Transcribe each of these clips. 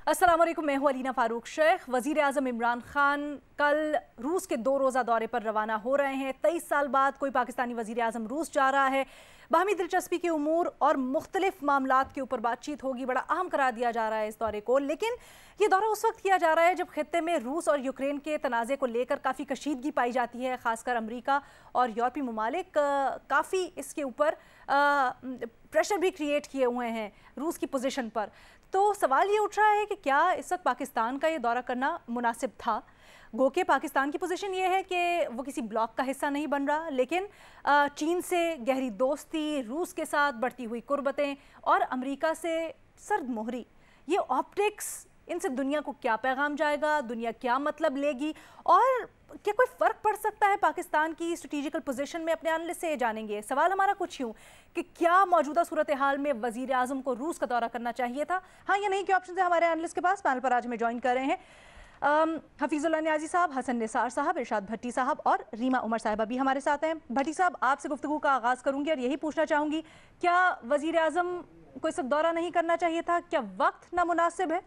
अस्सलाम वालेकुम, मैं हूं अलीना फारूक शेख। वज़ीर आज़म इमरान खान कल रूस के 2 रोज़ा दौरे पर रवाना हो रहे हैं। 23 साल बाद कोई पाकिस्तानी वज़ीर आज़म रूस जा रहा है। बाहमी दिलचस्पी के उमूर और मुख्तलिफ मामलात के ऊपर बातचीत होगी। बड़ा अहम करार दिया जा रहा है इस दौरे को, लेकिन ये दौरा उस वक्त किया जा रहा है जब खित्ते में रूस और यूक्रेन के तनाज़े को लेकर काफ़ी कशीदगी पाई जाती है। ख़ासकर अमरीका और यूरोपीय ममालिक काफ़ी इसके ऊपर प्रेशर भी क्रिएट किए हुए हैं रूस की पोजीशन पर। तो सवाल ये उठ रहा है कि क्या इस वक्त पाकिस्तान का ये दौरा करना मुनासिब था। गो के पाकिस्तान की पोजीशन ये है कि वो किसी ब्लॉक का हिस्सा नहीं बन रहा, लेकिन चीन से गहरी दोस्ती, रूस के साथ बढ़ती हुई कुर्बतें और अमेरिका से सर्द मोहरी, ये ऑप्टिक्स, इनसे दुनिया को क्या पैगाम जाएगा, दुनिया क्या मतलब लेगी और क्या कोई फ़र्क पड़ सकता है पाकिस्तान की स्ट्रेटेजिकल पोजीशन में? अपने एनालिस्ट से ये जानेंगे। सवाल हमारा कुछ यूँ कि क्या मौजूदा सूरत हाल में वज़ीर आज़म को रूस का दौरा करना चाहिए था, हाँ या नहीं के ऑप्शन है हमारे एनालिस्ट के पास। पैनल पर आज हमें ज्वाइन कर रहे हैं हफीजुल्लाह नियाजी साहब, हसन निसार साहब, इरशाद भट्टी साहब और रीमा उमर साहिबा भी हमारे साथ हैं। भट्टी साहब, आपसे गुफ्तगू का आगाज़ करूँगी और यही पूछना चाहूँगी, क्या वज़ीर आज़म को इस वक्त दौरा नहीं करना चाहिए था? क्या वक्त नामुनासिब है?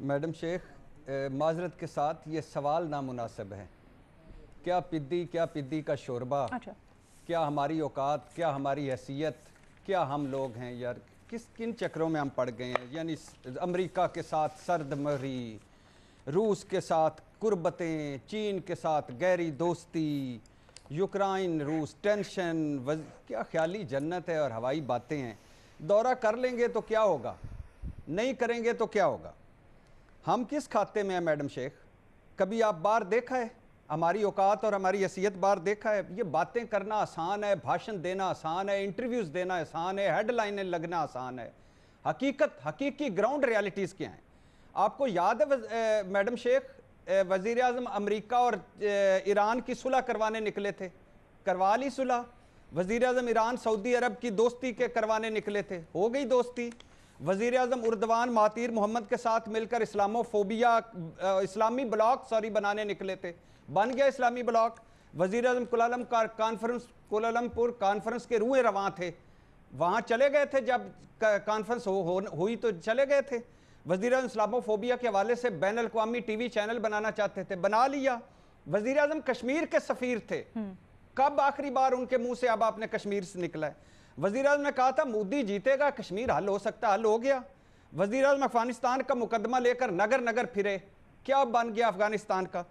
मैडम शेख, माजरत के साथ ये सवाल नामुनासिब है। क्या पिद्दी का शोरबा, अच्छा, क्या हमारी औकात, क्या हमारी हैसियत, क्या हम लोग हैं यार, किन चक्रों में हम पड़ गए हैं। यानी अमेरिका के साथ सर्द महरी, रूस के साथ कुर्बतें, चीन के साथ गहरी दोस्ती, यूक्रेन रूस टेंशन, क्या ख्याली जन्नत है और हवाई बातें हैं। दौरा कर लेंगे तो क्या होगा, नहीं करेंगे तो क्या होगा। हम किस खाते में हैं मैडम शेख? कभी आप बाहर देखा है? हमारी औकात और हमारी हैसियत बाहर देखा है? ये बातें करना आसान है, भाषण देना आसान है, इंटरव्यूज़ देना आसान है, हेडलाइनें लगना आसान है। हकीकी ग्राउंड रियलिटीज़ क्या हैं? आपको याद है मैडम शेख, वज़ीर आज़म अमेरिका और ईरान की सुलह करवाने निकले थे, करवा ली सुलह। वज़ीर आज़म ईरान सऊदी अरब की दोस्ती के करवाने निकले थे, हो गई दोस्ती। वज़ीर आज़म उर्दवान महातीर मोहम्मद के साथ मिलकर इस्लामी ब्लॉक बनाने निकले थे, बन गया इस्लामी ब्लॉक। वज़ीर आज़म कोलालमपुर कॉन्फ्रेंस के रूए रवां थे, वहाँ चले गए थे, जब कॉन्फ्रेंस हुई तो चले गए थे। वज़ीर आज़म इस्लामोफोबिया के हवाले से बैन अल-अक़वामी टीवी चैनल बनाना चाहते थे, बना लिया। वज़ीर आज़म कश्मीर के सफ़ीर थे, कब आखिरी बार उनके मुँह से अब आपने कश्मीर से निकला है? वज़ीर आज़म ने कहा था मोदी जीतेगा, कश्मीर हल हो सकता, हल हो गया। वज़ीर आज़म अफ़गानिस्तान का मुकदमा लेकर नगर नगर फिरे, क्या बन गया अफ़गानिस्तान का?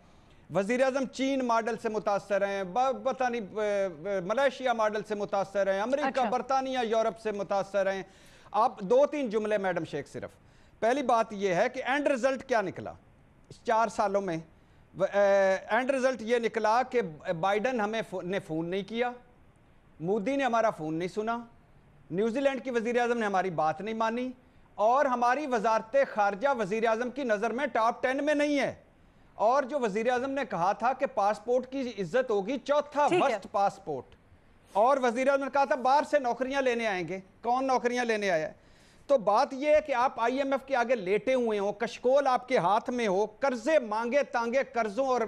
वज़ीर आज़म चीन मॉडल से मुतासर हैं, पता नहीं मलेशिया मॉडल से मुतासर हैं, अमेरिका, बरतानिया, यूरोप से मुतासर हैं। आप 2-3 जुमले मैडम शेख सिर्फ। पहली बात यह है कि एंड रिज़ल्ट क्या निकला इस 4 सालों में? एंड रिज़ल्ट ये निकला कि बाइडन ने फ़ोन नहीं किया, मोदी ने हमारा फ़ोन नहीं सुना, न्यूजीलैंड की वज़ीर आज़म ने हमारी बात नहीं मानी और हमारी वजारत ख़ारजा वज़ीर आज़म की नज़र में टॉप 10 में नहीं है। और जो वज़ीर आज़म ने कहा था कि पासपोर्ट की इज्जत होगी, चौथा वर्स्ट पासपोर्ट, और वज़ीर आज़म ने कहा था बाहर से नौकरियां लेने आएंगे, कौन नौकरियां लेने आया है? तो बात यह है कि आप IMF के आगे लेटे हुए हो, कशकोल आपके हाथ में हो, कर्जे मांगे तांगे कर्जों और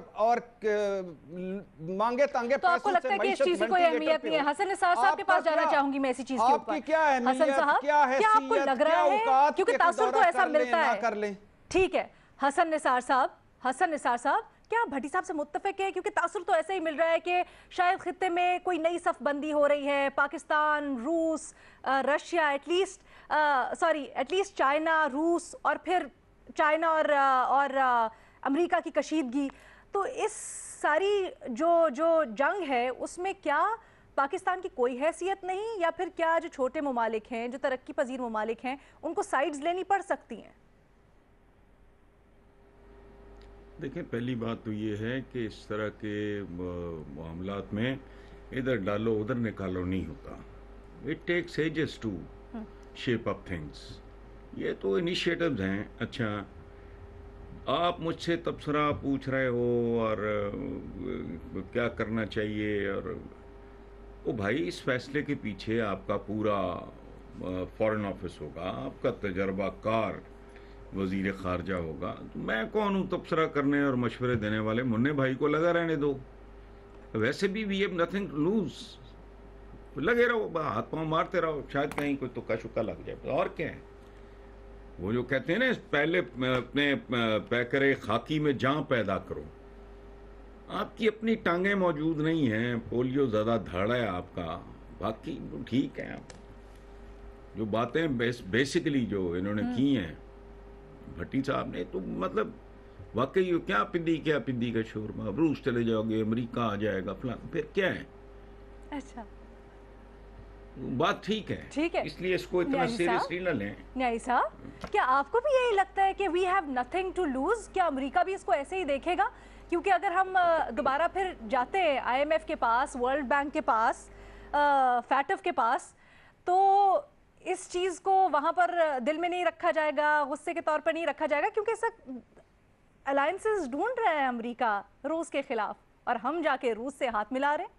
मांगे तांगे तो आपको लगता है कि इस चीज की कोई अहमियत नहीं है? हसन निसार साहब के पास जाना चाहूंगी मैं इसी चीज के ऊपर। क्या हसन साहब, क्या आपको लग रहा है, क्योंकि तासुर तो ऐसा मिलता है, ठीक है हसन निसार साहब, क्या भट्टी साहब से मुत्तफिक है? क्योंकि तासुर तो ऐसे ही मिल रहा है कि शायद खित्ते में कोई नई सफ़बंदी हो रही है, पाकिस्तान, रूस, रशिया, एटलीस्ट चाइना, रूस और फिर चाइना और अमेरिका की कशीदगी। तो इस सारी जो जंग है उसमें क्या पाकिस्तान की कोई हैसियत नहीं, या फिर क्या जो छोटे ममालिक हैं, जो तरक्की पजीर ममालिक हैं, उनको साइड्स लेनी पड़ सकती हैं? देखिए, पहली बात तो ये है कि इस तरह के मामलात में इधर डालो उधर निकालो नहीं होता। It takes ages to shape up things. ये तो इनिशिएटिव्स हैं। अच्छा, आप मुझसे तबसरा पूछ रहे हो और क्या करना चाहिए, और ओ भाई, इस फैसले के पीछे आपका पूरा फॉरेन ऑफिस होगा, आपका तजर्बाकार वजीर खारजा होगा। तो मैं कौन हूँ तबसरा करने और मशवरे देने वाले? मुन्ने भाई को लगा रहने दो, वैसे भी we have nothing to lose, लगे रहो, हाथ पाँव मारते रहो, शायद कहीं कोई तुक्का शुक्का लग जाए, और क्या है। वो जो कहते हैं ना, पहले अपने पैकरे खाकी में जान पैदा करो। आपकी अपनी टांगें मौजूद नहीं हैं, पोलियो ज़्यादा धाड़ा है आपका, बाकी ठीक है। जो बातें बेसिकली जो इन्होंने की हैं भट्टी साहब ने, तो मतलब वाकई क्या पिंदी का शोरमा, रूस चले जाओगे, अमेरिका आ जाएगा फलां, फिर क्या है? अच्छा, बात ठीक है, इसलिए इसको इतना सीरियसली न लें। न्यायी साहब, क्या आपको भी यही लगता है कि we have nothing to lose? क्या अमेरिका भी इसको ऐसे ही देखेगा? क्योंकि अगर हम दोबारा फिर जाते हैं IMF के पास, वर्ल्ड बैंक के पास, फैटफ के पास, तो इस चीज़ को वहाँ पर दिल में नहीं रखा जाएगा, गुस्से के तौर पर नहीं रखा जाएगा, क्योंकि ऐसा अलायंसेस ढूंढ रहा है अमेरिका रूस के खिलाफ, और हम जाके रूस से हाथ मिला रहे हैं।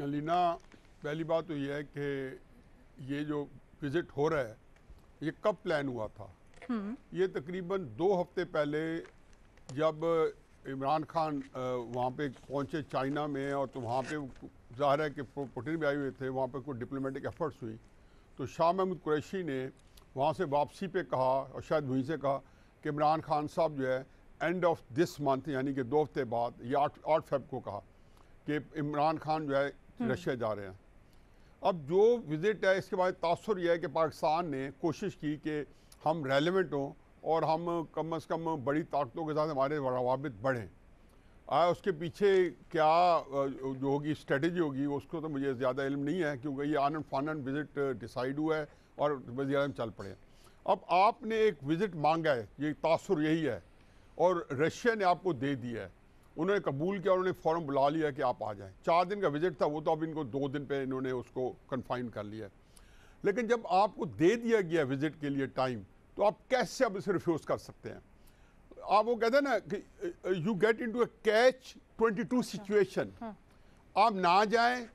अलीना, पहली बात तो ये है कि ये जो विज़िट हो रहा है ये कब प्लान हुआ था? ये तकरीबन 2 हफ्ते पहले जब इमरान खान वहाँ पे पहुँचे चाइना में, और तो वहाँ पे ज़ाहिर है कि पुतिन भी आए हुए थे, वहाँ पे कोई डिप्लोमेटिक एफर्ट्स हुई, तो शाह महमूद कुरैशी ने वहाँ से वापसी पे कहा, और शायद वहीं से कहा कि इमरान खान साहब जो है एंड ऑफ दिस मंथ, यानी कि 2 हफ्ते बाद, या 8 फेब को कहा कि इमरान खान जो है रशिया जा रहे हैं। अब जो विज़िट है इसके बाद तासुर यह है कि पाकिस्तान ने कोशिश की कि हम रेलेवेंट हों और हम कम से कम बड़ी ताकतों के साथ हमारे रवाबित बढ़ें। उसके पीछे क्या जो होगी स्ट्रेटजी होगी उसको तो मुझे ज़्यादा इल्म नहीं है, क्योंकि ये आनन फानन विज़िट डिसाइड हुआ है और वज़ीर-ए-आज़म चल पड़े। अब आपने एक विज़िट मांगा है, ये तासुर यही है, और रशिया ने आपको दे दिया है, उन्होंने कबूल किया, उन्होंने फ़ौरन बुला लिया कि आप आ जाएं। 4 दिन का विज़िट था वो, तो अब इनको 2 दिन पे इन्होंने उसको कन्फाइन कर लिया। लेकिन जब आपको दे दिया गया विज़िट के लिए टाइम, तो आप कैसे अब इसे रिफ्यूज़ कर सकते हैं? आप वो कहते हैं ना कि you get into a catch 22 situation. आप ना जाएं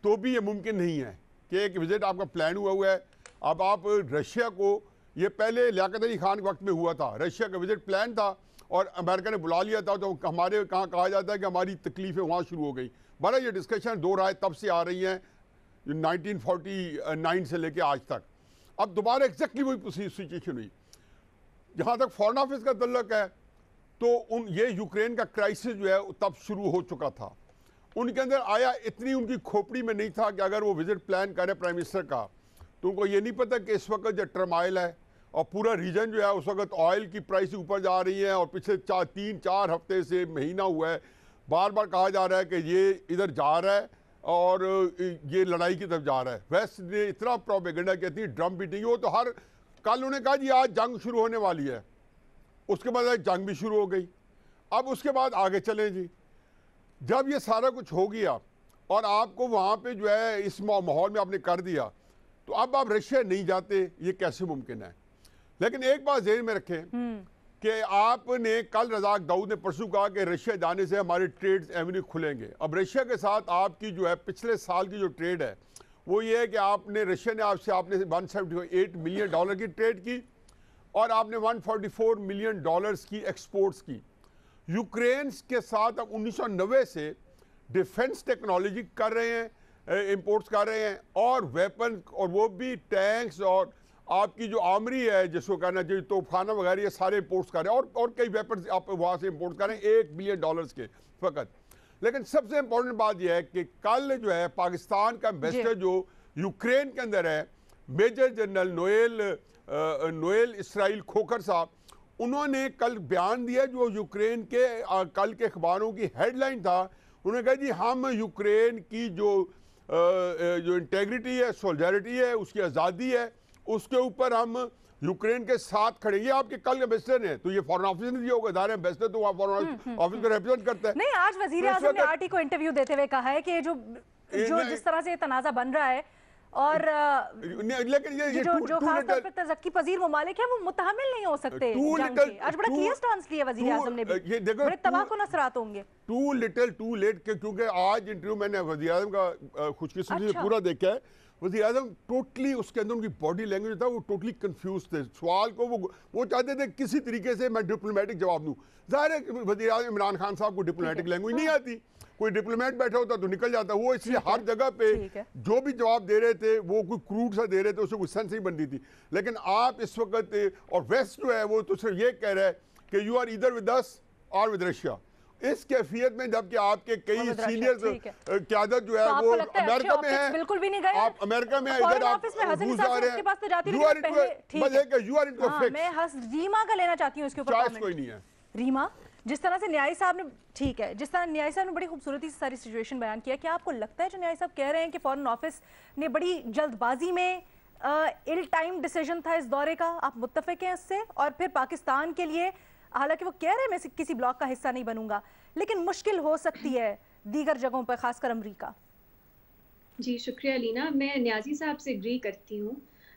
तो भी ये मुमकिन नहीं है कि एक विज़िट आपका प्लान हुआ है। अब आप रशिया को, ये पहले लियाकत अली खान के वक्त में हुआ था, रशिया का विज़िट प्लान था और अमेरिका ने बुला लिया था, तो हमारे कहाँ कहा जाता है कि हमारी तकलीफ़ें वहाँ शुरू हो गई। बड़ा ये डिस्कशन 2 राय तब से आ रही हैं 1949 से लेके आज तक। अब दोबारा एग्जैक्टली वही सिचुएशन हुई। जहाँ तक फॉरेन ऑफिस का तल्लक है, तो ये यूक्रेन का क्राइसिस जो है तब शुरू हो चुका था। उनके अंदर आया, इतनी उनकी खोपड़ी में नहीं था कि अगर वो विज़िट प्लान करें प्राइम मिनिस्टर का, तो उनको ये नहीं पता कि इस वक्त जो टर्माइल है और पूरा रीजन जो है उस वक्त ऑयल की प्राइस ऊपर जा रही है, और पिछले 3-4 हफ्ते से महीना हुआ है बार बार कहा जा रहा है कि ये इधर जा रहा है और ये लड़ाई की तरफ जा रहा है। वेस्ट ने इतना प्रोपेगेंडा कहती है, ड्रम बीटिंग, वो तो हर कल उन्होंने कहा जी आज जंग शुरू होने वाली है, उसके बाद जंग भी शुरू हो गई। अब उसके बाद आगे चलें जी, जब ये सारा कुछ हो गया और आपको वहाँ पे जो है इस माहौल में आपने कर दिया, तो अब आप रशिया नहीं जाते, ये कैसे मुमकिन है? लेकिन एक बात ज़हन में रखें कि आपने कल रज़ाक दाऊद ने परसों कहा कि रशिया जाने से हमारे ट्रेड एवेन्यू खुलेंगे। अब रशिया के साथ आपकी जो है पिछले साल की जो ट्रेड है वो ये है कि आपने रशिया ने आपसे आपने $178 मिलियन की ट्रेड की और आपने $144 मिलियन की एक्सपोर्ट्स की। यूक्रेन के साथ अब 1990 से डिफेंस टेक्नोलॉजी कर रहे हैं, इंपोर्ट्स कर रहे हैं, और वेपन, और वो भी टैंक्स और आपकी जो आर्मरी है जिसको कहना चाहिए तोफाना वगैरह, ये सारे इंपोर्ट्स कर रहे हैं, और कई वेपन आप वहाँ से इंपोर्ट कर रहे हैं $1 बिलियन के फ़कत। लेकिन सबसे इंपॉर्टेंट बात यह है कि कल जो है पाकिस्तान का एम्बेसडर जो यूक्रेन के अंदर है, मेजर जनरल नोएल इसराइल खोखर साहब, उन्होंने कल बयान दिया जो यूक्रेन के कल के अखबारों की हेडलाइन था। उन्होंने कहा जी हम यूक्रेन की जो इंटेग्रिटी है, सोलिडारिटी है, उसकी आज़ादी है, उसके ऊपर हम यूक्रेन के साथ खड़े। ये आपके कल के एम्बेसडर हैं, तो ये फॉरेन ऑफिस ने दिया होगा, दायरे एम्बेसडर तो वहाँ फॉरेन ऑफिस को रिप्रेजेंट करता है। नहीं, आज वजीर आज़म ने आरटी को इंटरव्यू देते हुए कहा है कि जो जिस तरह से तनाज़ा बन रहा है और लेकिन ये जो खास तौर पे तज़क्की पजीर ममालिक है वो मुतहमिल नहीं हो सकते। आज बड़ा क्लियर स्टांस लिया वजीर आज़म ने भी, ये देखो बड़े तबाहकुन असरात होंगे। टू लिटिल टू लेट, क्योंकि आज इंटरव्यू मैंने वजीर आज़म का खुशकिस्मती से पूरा देखा है। वज़ीर आज़म टोटली, उसके अंदर उनकी बॉडी लैंग्वेज था, वो टोटली कंफ्यूज थे। सवाल को वो चाहते थे किसी तरीके से मैं डिप्लोमेटिक जवाब दूँ। ज़ाहिर है वज़ीर आज़म इमरान खान साहब को डिप्लोमेटिक लैंग्वेज नहीं आती, कोई डिप्लोमेट बैठा होता तो निकल जाता। वो इसलिए हर जगह पे जो भी जवाब दे रहे थे वो कोई क्रूड सा दे रहे थे, उससे कोई सेंस नहीं बनती थी। लेकिन आप इस वक्त और वेस्ट जो है वो तो सिर्फ ये कह रहा है कि यू आर इधर विद अस और विद रशिया। इस कैफियत में जबकि आपके कई सीनियर क्यादत जो है वो अमेरिका में है, बिल्कुल भी नहीं गए आप अमेरिका में इधर आप घुस जा रहे हैं, you are into a fix. मैं रीमा का लेना चाहती हूँ इसके ऊपर चॉइस कोई नहीं है। रीमा, जिस तरह से न्यायी साहब ने, ठीक है, जिस तरह न्यायी साहब ने बड़ी खूबसूरती से सारी सिचुएशन बयान किया, क्या आपको लगता है जो न्यायी साहब कह रहे हैं कि फॉरेन ऑफिस ने बड़ी जल्दबाजी में इल टाइम डिसीजन था इस दौरे का, आप मुत्तफिक हैं इससे? और फिर पाकिस्तान के लिए, हालांकि वो कह रहे हैं मैं किसी ब्लॉक का हिस्सा नहीं बनूंगा, लेकिन मुश्किल हो सकती है दीगर जगहों पर, खासकर अमेरिका। जी शुक्रिया लीना, मैं न्याजी साहब से एग्री करती हूँ।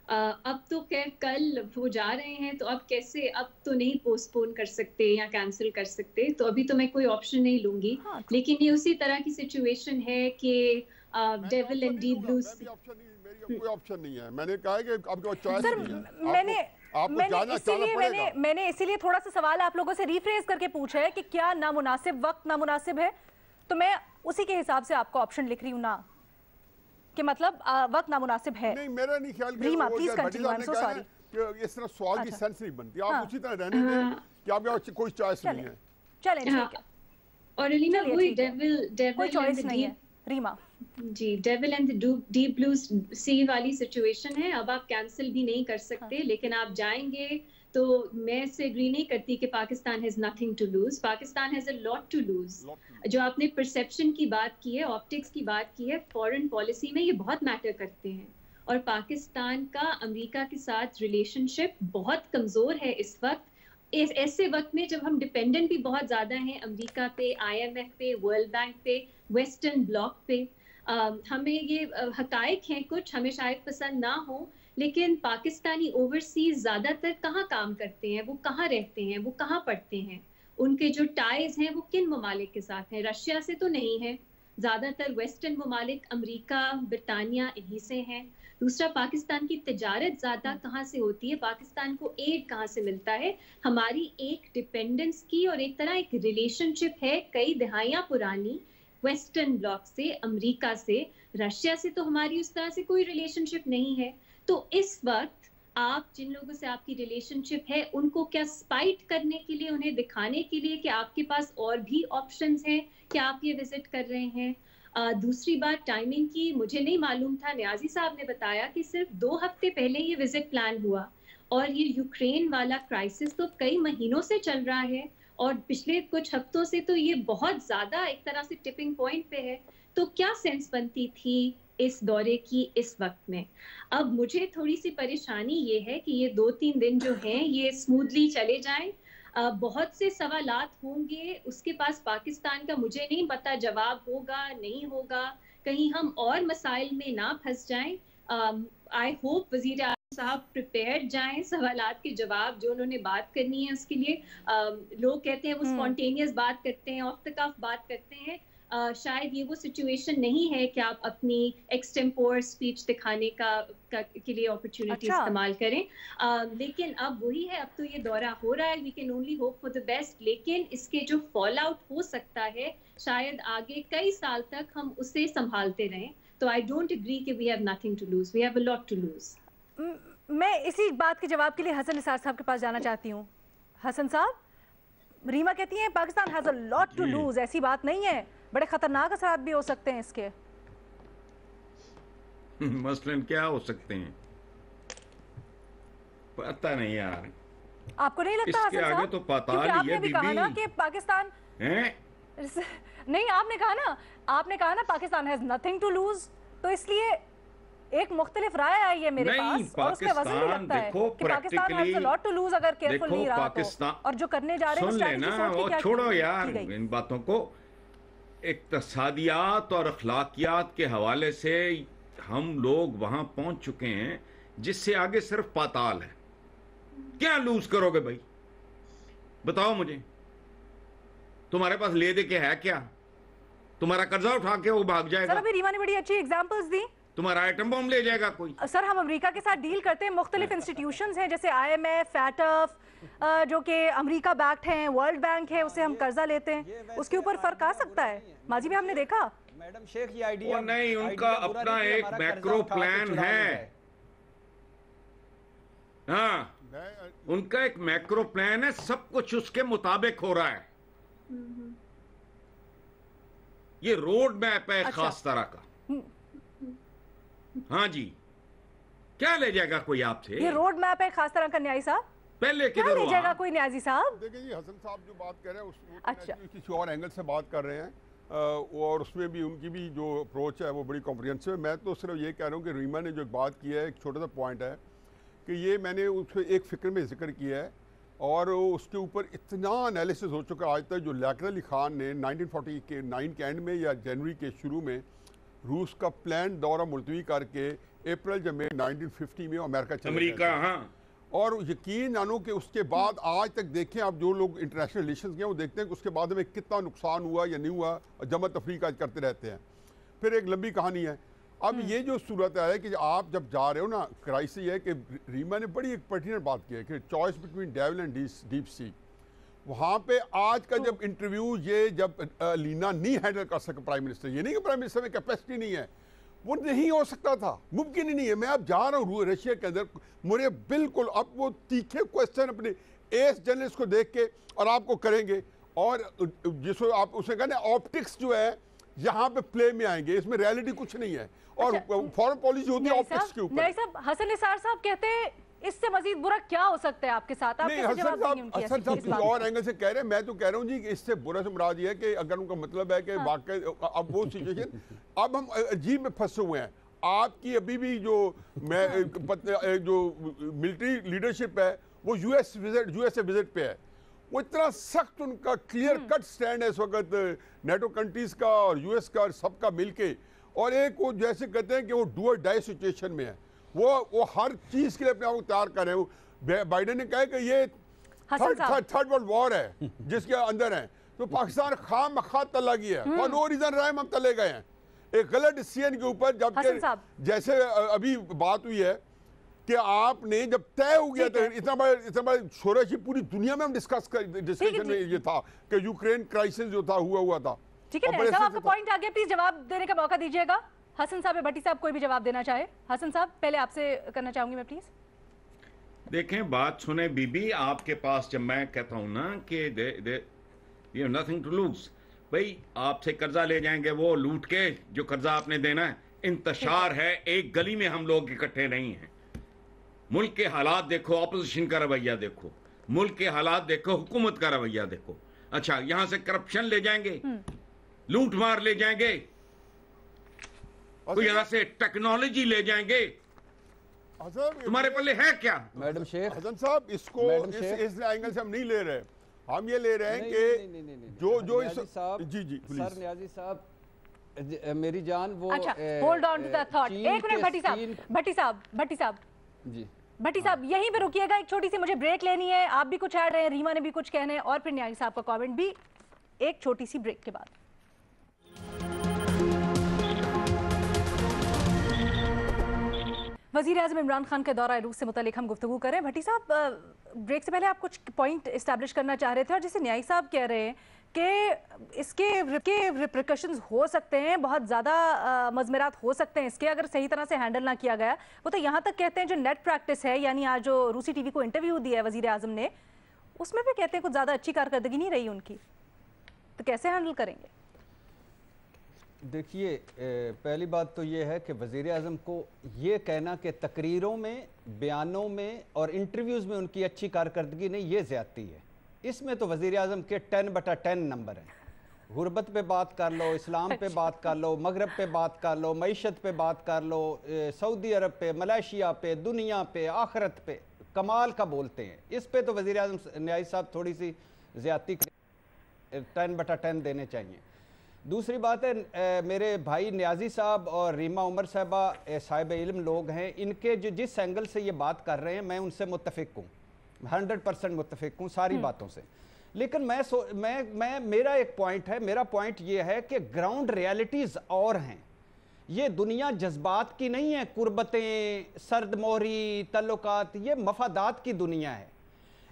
अब तो खैर कल वो जा रहे हैं, तो अब कैसे, अब तो नहीं पोस्टपोन कर सकते या कैंसिल कर सकते, तो अभी तो मैं कोई ऑप्शन नहीं लूंगी। हाँ, लेकिन ये उसी तरह की सिचुएशन है कि डेविल एंड डीप ब्लू, कोई ऑप्शन नहीं है। मैंने कहा कि आपके पास चॉइस नहीं है। मैंने इसीलिए थोड़ा सा सवाल आप लोगों से रिफ्रेज करके पूछा है कि क्या नामुनासिब वक्त नामुनासिब है, तो मैं उसी के हिसाब से आपको ऑप्शन लिख रही हूँ ना, कि मतलब वक्त नामुनासिब है। नहीं, मेरा नहीं ख्याल Reema please continue, I am so sorry कि इस तरह सवाल की सेंस नहीं बनती। आप उसी तरह रहने दें कि आपके पास कोई चॉइस नहीं है। चलें ठीक है। और रीना कोई डेविल कोई चॉइस नहीं है Reema ji, devil and the deep blue sea वाली सिचुएशन है। अब आप कैंसिल भी नहीं कर सकते, लेकिन आप जाएंगे तो मैं इससे एग्री नहीं करती कि Pakistan has nothing to lose. Pakistan has a lot to lose. जो आपने परसेप्शन की बात की है, ऑप्टिक्स की बात की है, फॉरेन पॉलिसी में ये बहुत मैटर करते हैं। और पाकिस्तान का अमेरिका के साथ रिलेशनशिप बहुत कमजोर है इस वक्त, ऐसे वक्त में जब हम डिपेंडेंट भी बहुत ज्यादा हैं अमेरिका पे, IMF पे, वर्ल्ड बैंक पे, वेस्टर्न ब्लॉक पे। हमें ये हकायक हैं कुछ, हमें शायद पसंद ना हो, लेकिन पाकिस्तानी ओवरसीज ज़्यादातर कहाँ काम करते हैं, वो कहाँ रहते हैं, वो कहाँ पढ़ते हैं, उनके जो टाइज हैं वो किन ममालिक के साथ हैं? रशिया से तो नहीं है, ज़्यादातर वेस्टर्न ममालिक अमेरिका, ब्रिटानिया इन्हीं से हैं। दूसरा, पाकिस्तान की तिजारत ज़्यादा कहाँ से होती है, पाकिस्तान को एड कहाँ से मिलता है? हमारी एक डिपेंडेंस की और एक तरह एक रिलेशनशिप है कई दहाइयाँ पुरानी वेस्टर्न ब्लॉक से, अमेरिका से। रशिया से तो हमारी उस तरह से कोई रिलेशनशिप नहीं है। तो इस वक्त आप जिन लोगों से आपकी रिलेशनशिप है, उनको क्या स्पाइट करने के लिए, उन्हें दिखाने के लिए कि आपके पास और भी ऑप्शंस हैं कि आप ये विजिट कर रहे हैं? दूसरी बात टाइमिंग की, मुझे नहीं मालूम था, न्याजी साहब ने बताया कि सिर्फ 2 हफ्ते पहले ये विजिट प्लान हुआ, और ये यूक्रेन वाला क्राइसिस तो कई महीनों से चल रहा है, और पिछले कुछ हफ्तों से तो ये बहुत ज्यादा एक तरह से टिपिंग पॉइंट पे है। तो क्या सेंस बनती थी इस दौरे की इस वक्त में? अब मुझे थोड़ी सी परेशानी ये है कि ये 2-3 दिन जो हैं ये स्मूथली चले जाएं। बहुत से सवालात होंगे उसके पास पाकिस्तान का, मुझे नहीं पता जवाब होगा नहीं होगा, कहीं हम और मसाइल में ना फंस जाएं। आई होप वजीर आज़म साहब प्रिपेयर्ड जाएं सवालात के जवाब जो उन्होंने बात करनी है उसके लिए। लोग कहते हैं वो स्पॉन्टेनियस बात करते हैं, ऑफ द कफ बात करते हैं। शायद ये वो सिचुएशन नहीं है कि आप अपनी एक्सटेम्पोर स्पीच दिखाने के लिए अपॉर्चुनिटी इस्तेमाल करें। लेकिन अब वही है, अब तो ये दौरा हो रहा है, we can only hope for the best. लेकिन इसके जो फॉल आउट हो सकता है शायद आगे कई साल तक हम उसे संभालते रहें। तो आई डोंट एग्री कि we have nothing to lose, we have a lot to lose. मैं इसी बात के जवाब के लिए हसन निसार साहब के पास जाना चाहती हूँ। हसन साहब, रीमा कहती है Pakistan has a lot to lose, ऐसी बात नहीं है, बड़े खतरनाक असरात भी हो सकते हैं इसके। मसलन क्या हो सकते हैं पता नहीं यार, आपको नहीं लगता इसके हसन आगे तो पाताल ही है। आपने भी कहा ना कि पाकिस्तान नहीं, आपने कहा ना Pakistan has nothing to lose, तो इसलिए एक मुख्तलिफ राय आई है मेरे पास, और उसके वजह भी लगता है कि Pakistan has a lot to lose अगर केयरफुल नहीं रहा तो, और जो करने जा रहे हैं सुन लेना, वो छोड़ो यार इन बातों को। इक्तसादियात और अखलाकियात के हवाले से हम लोग वहां पहुंच चुके हैं जिससे आगे सिर्फ पाताल है। क्या लूज करोगे भाई, बताओ मुझे, तुम्हारे पास ले दे के है क्या? तुम्हारा कर्जा उठा के वो भाग जाएगा। सर अभी रीमा ने बड़ी अच्छी एग्जांपल्स दी, तुम्हारा आइटम बम ले जाएगा कोई? सर हम अमेरिका के साथ डील करते हैं, मुख्तलिफ इंस्टीट्यूशंस हैं जैसे IMF, FATF जो कि अमेरिका बैक्ड हैं, वर्ल्ड बैंक है, उससे हम कर्जा लेते हैं, उसके ऊपर फर्क आ सकता है? माजी में हमने देखा मैडम शेख ये आइडिया नहीं, उनका अपना एक मैक्रो प्लान है। हाँ, उनका एक मैक्रो प्लान है, सब कुछ उसके मुताबिक हो रहा है। ये रोड मैप है खास तरह का। हाँ जी, क्या ले जाएगा कोई आपसे? ये रोड मैप है खास तरह का न्यायी साहब, पहले क्या ले जाएगा कोई न्याजी साहब? देखिए जी, हसन साहब जो बात कर रहे हैं अच्छा, किसी और एंगल से बात कर रहे हैं, और उसमें भी उनकी भी जो अप्रोच है वो बड़ी कॉम्प्रिहेंसिव है। मैं तो सिर्फ ये कह रहा हूँ कि रीमा ने जो बात की है, एक छोटा सा पॉइंट है कि ये मैंने उसमें एक फ़िक्र में जिक्र किया है और उसके ऊपर इतना एनालिसिस हो चुका आज तक। जो लियाकत अली खान ने 1949 के एंड में या जनवरी के शुरू में रूस का प्लान दौरा मुलतवी करके अप्रैल या मई 1950 में अमेरिका चले अमेरिका, हाँ, और यकीन जानो कि उसके बाद आज तक देखें आप जो लोग इंटरनेशनल रिलेशंस गए वो देखते हैं कि उसके बाद में कितना नुकसान हुआ या नहीं हुआ, और जमा तफरीक आज करते रहते हैं। फिर एक लंबी कहानी है। अब ये जो सूरत है कि आप जब जा रहे हो ना, क्राइसिस है कि रीमा ने बड़ी एक पर्टिकुलर बात की है कि choice between devil and deep sea. वहाँ पे आज का जब इंटरव्यू ये जब लीना नहीं हैंडल कर सके प्राइम मिनिस्टर, ये नहीं कि प्राइम मिनिस्टर में कैपेसिटी नहीं है, वो नहीं हो सकता था, मुमकिन ही नहीं है। मैं अब जा रहा हूँ रशिया के अंदर, मुझे बिल्कुल अब वो तीखे क्वेश्चन अपने एस जर्नलिस्ट को देख के और आपको करेंगे, और जिसको आप उसे कहना ऑप्टिक्स जो है यहाँ पे प्ले में आएंगे, इसमें रियलिटी कुछ नहीं है। और फॉरेन पॉलिसी होती है ऑप्टिक्स के ऊपर। नहीं साहब, हसन निसार साहब कहते हैं इससे मजीद बुरा क्या हो सकता है आपके साथ? आप कैसे जवाब देंगे उनकी हसन साहब किसी और एंगल से कह रहे हैं, मैं तो कह रहा हूँ जी कि इससे बुरा से मुराद ये है कि अगर उनका मतलब है कि वाकई अब वो सिचुएशन, अब हम अजीब में फंसे हुए हैं। आपकी अभी भी जो जो मिलिट्री लीडरशिप है वो यूएसए विजिट पे है, वो इतना सख्त उनका क्लियर कट स्टैंड है इस वक्त नेटो कंट्रीज का और यूएस का और सबका मिलके, और एक वो जैसे कहते हैं कि वो डू और डाई सिचुएशन में है, वो हर चीज के लिए अपने आप को तैयार कर रहे हैं। बाइडेन ने कहा कि ये थर्ड वर्ल्ड वॉर है जिसके अंदर है, तो पाकिस्तान खामखा तला गया है और नो रीजन रहा है, हम तले गए हैं एक गलत डिसीजन के ऊपर। जब जैसे अभी बात हुई है कि आपने जब तय हो गया था, इतना बड़ा शोरश पूरी दुनिया में हम डिस्कशन में ये था कि यूक्रेन क्राइसिस जो था हुआ था। ठीक है साहब, आपका पॉइंट आ गया, प्लीज जवाब देने का मौका दीजिएगा। हसन साहब या भट्टी साहब कोई भी जवाब देना चाहे? हसन साहब पहले आपसे करना चाहूंगी मैं, प्लीज। देखें, बात सुने बीबी, आपके पास जब मैं कहता हूं ना कि you have nothing to lose, भाई आपसे कर्जा ले जाएंगे वो लूट के जो कर्जा आपने देना है, इंतशार है, एक गली में हम लोग इकट्ठे नहीं हैं। मुल्क के हालात देखो, ऑपोजिशन का रवैया देखो, मुल्क के हालात देखो, हुकूमत का रवैया देखो। अच्छा, यहां से करप्शन ले जाएंगे, लूट मार ले जाएंगे, तो यहां से टेक्नोलॉजी ले जाएंगे, तुम्हारे पल्ले है क्या? मैडम शेख, हसन साहब इसको इस एंगल से हम नहीं ले रहे, हम ये ले रहे हैं कि जो जी सर न्याजी साहब मेरी जान, वो अच्छा hold on to that thought. एक मिनट भट्टी साहब जी, भट्टी साहब यहीं पे रुकिएगा, एक छोटी सी मुझे ब्रेक लेनी है। आप भी कुछ ऐड रहे हैं, रीमा ने भी कुछ कहने हैं, और फिर न्याजी साहब का कमेंट भी, एक छोटी सी ब्रेक के बाद। वज़ीर-ए-आज़म इमरान खान के दौरा रूस से मुतालिक हम गुफ्तगू करें। भट्टी साहब, ब्रेक से पहले आप कुछ पॉइंट इस्टेब्लिश करना चाह रहे थे, और जैसे न्यायी साहब कह रहे हैं कि इसके रिप्रिकॉशंस हो सकते हैं, बहुत ज़्यादा मज़मरात हो सकते हैं इसके, अगर सही तरह से हैंडल ना किया गया। वो तो यहाँ तक कहते हैं जो नेट प्रैक्टिस है, यानी आज जो रूसी टीवी को इंटरव्यू दिया है वज़ीर-ए-आज़म ने, उसमें भी कहते हैं कुछ ज़्यादा अच्छी कारकर्दगी नहीं रही उनकी, तो कैसे हैंडल करेंगे? देखिए, पहली बात तो ये है कि वज़ीर-ए-आज़म को ये कहना कि तकरीरों में, बयानों में और इंटरव्यूज़ में उनकी अच्छी कारकर्दगी नहीं, ये ज़्यादती है। इसमें तो वज़ीर-ए-आज़म के 10/10 नंबर हैं। गुरबत पे बात कर लो, इस्लाम पे बात कर लो, मगरब पे बात कर लो, मईशत पे बात कर लो, सऊदी अरब पे, मलेशिया पे, दुनिया पे, आखरत पे, कमाल का बोलते हैं। इस पे तो वज़ीर-ए-आज़म न्यायी साहब थोड़ी सी ज़्यादती 10/10 देने चाहिए। दूसरी बात है, मेरे भाई न्याजी साहब और रीमा उमर साहबा साहिब इल्म लोग हैं, इनके जो जिस एंगल से ये बात कर रहे हैं मैं उनसे मुत्तफिक हूँ, 100% मुत्तफिक हूँ सारी बातों से। लेकिन मैं मेरा एक पॉइंट है, मेरा पॉइंट ये है कि ग्राउंड रियलिटीज़ और हैं। ये दुनिया जज्बात की नहीं है, कुर्बतें, सर्द मोहरी, तल्लुकात, ये मफादात की दुनिया है।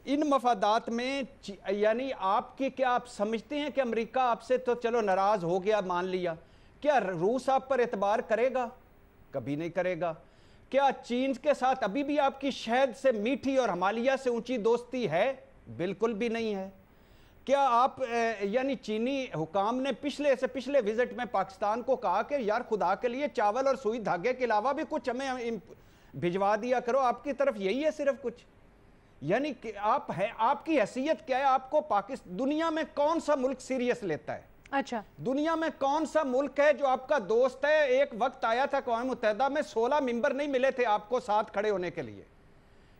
इन मफादात में यानी आपके, क्या आप समझते हैं कि अमेरिका आपसे तो चलो नाराज़ हो गया, मान लिया, क्या रूस आप पर एतबार करेगा? कभी नहीं करेगा। क्या चीन के साथ अभी भी आपकी शहद से मीठी और हिमालय से ऊंची दोस्ती है? बिल्कुल भी नहीं है। क्या आप यानी चीनी हुकाम ने पिछले विजिट में पाकिस्तान को कहा कि यार खुदा के लिए चावल और सुई धागे के अलावा भी कुछ हमें भिजवा दिया करो? आपकी तरफ यही है सिर्फ कुछ? यानी कि आप है, आपकी हैसियत क्या है? आपको पाकिस्तान, दुनिया में कौन सा मुल्क सीरियस लेता है? अच्छा, दुनिया में कौन सा मुल्क है जो आपका दोस्त है? एक वक्त आया था अक़वाम मुत्तहिदा में 16 मेंबर नहीं मिले थे आपको साथ खड़े होने के लिए।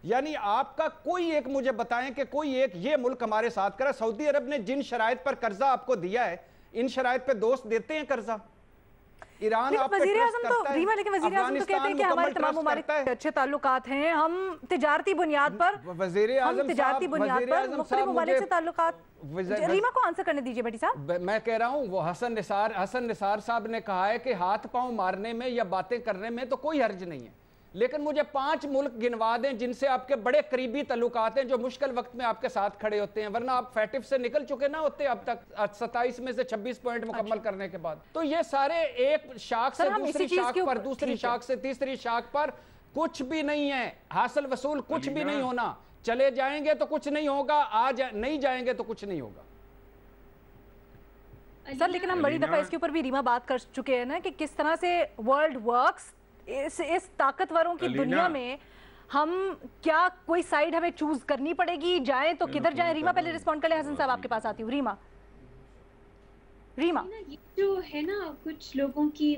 यानी आपका कोई एक मुझे बताएं कि कोई एक ये मुल्क हमारे साथ करा। सऊदी अरब ने जिन शराइत पर कर्जा आपको दिया है, इन शराइत पे दोस्त देते हैं कर्जा? ईरान आप वज़ीर आज़म तो रीमा, लेकिन वज़ीर आज़म तो कहते हैं कि हमारे तमाम ममालिक के अच्छे ताल्लुकात हैं, हम तिजारती बुनियाद पर, वज़ीर आज़म तिजारती बुनियाद पर मुख्तलिफ ममालिक से ताल्लुकात। रीमा को आंसर करने दीजिए बेटी साहब। मैं कह रहा हूँ वो हसन निसार साहब ने कहा है कि हाथ पांव मारने में या बातें करने में तो कोई हर्ज नहीं है, लेकिन मुझे 5 मुल्क गिनवा दें जिनसे आपके बड़े करीबी तल्लुकात हैं, जो मुश्किल वक्त में आपके साथ खड़े होते हैं, वरना आप फैटिफ से निकल चुके ना होते अब तक 27 में से 26 पॉइंट मुकम्मल करने के बाद। तो ये सारे एक शाख से दूसरी शाख पर, दूसरी शाख से तीसरी शाख पर, कुछ भी नहीं है हासिल वसूल, कुछ भी नहीं होना। चले जाएंगे तो कुछ नहीं होगा, नहीं जाएंगे तो कुछ नहीं होगा सर। लेकिन हम बड़ी दफा इसके ऊपर भी रीमा बात कर चुके हैं ना कि किस तरह से वर्ल्ड वर्क्स इस ताकतवरों की दुनिया में। हम क्या कोई साइड हमें चूज करनी पड़ेगी? जाएं तो किधर जाएं? रीमा पहले रिस्पॉन्ड कर ले, हसन साहब आपके पास आती हूँ। रीमा ये जो है ना, कुछ लोगों की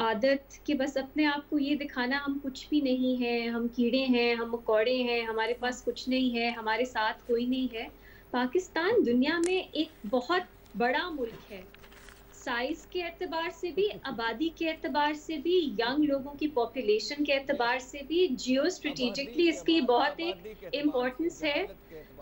आदत कि बस अपने आप को ये दिखाना हम कुछ भी नहीं है, हम कीड़े हैं, हम मकोड़े हैं, हमारे पास कुछ नहीं है, हमारे साथ कोई नहीं है। पाकिस्तान दुनिया में एक बहुत बड़ा मुल्क है, साइज के एतबार से भी, आबादी के एतबार से भी, यंग लोगों की पॉपुलेशन के एतबार से भी, जियो स्ट्रेटेजिकली इसकी बहुत एक इम्पोर्टेंस है।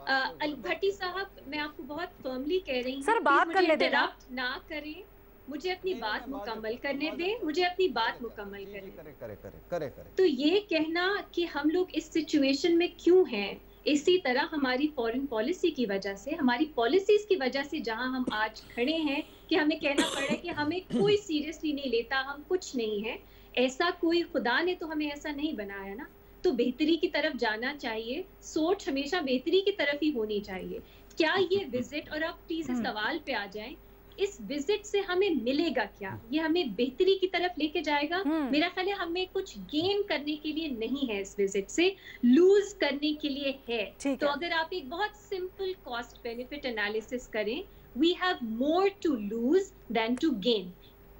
भट्टी साहब, मैं आपको बहुत फर्मली कह रही हूँ सर, बात करने दें, इंटरप्ट ना करें, मुझे अपनी बात मुकम्मल करने दें, मुझे अपनी बात मुकम्मल करने दें। तो ये कहना कि हम लोग इस सिचुएशन में क्यों हैं, इसी तरह हमारी फॉरेन पॉलिसी की वजह से, हमारी पॉलिसीज की वजह से जहां हम आज खड़े हैं कि हमें कहना पड़ रहा है कि हमें कोई सीरियसली नहीं लेता, हम कुछ नहीं है। ऐसा कोई, खुदा ने तो हमें ऐसा नहीं बनाया ना, तो बेहतरी की तरफ जाना चाहिए, सोच हमेशा बेहतरी की तरफ ही होनी चाहिए। क्या ये विजिट, और अब प्लीज इस सवाल पे आ जाएं, इस विजिट से हमें मिलेगा क्या? ये हमें बेहतरी की तरफ लेके जाएगा? मेरा ख्याल है हमें कुछ गेन करने के लिए नहीं है इस विजिट से, लूज करने के लिए है। तो अगर आप एक बहुत सिंपल कॉस्ट बेनिफिट एनालिसिस करें, we have more to lose than to gain,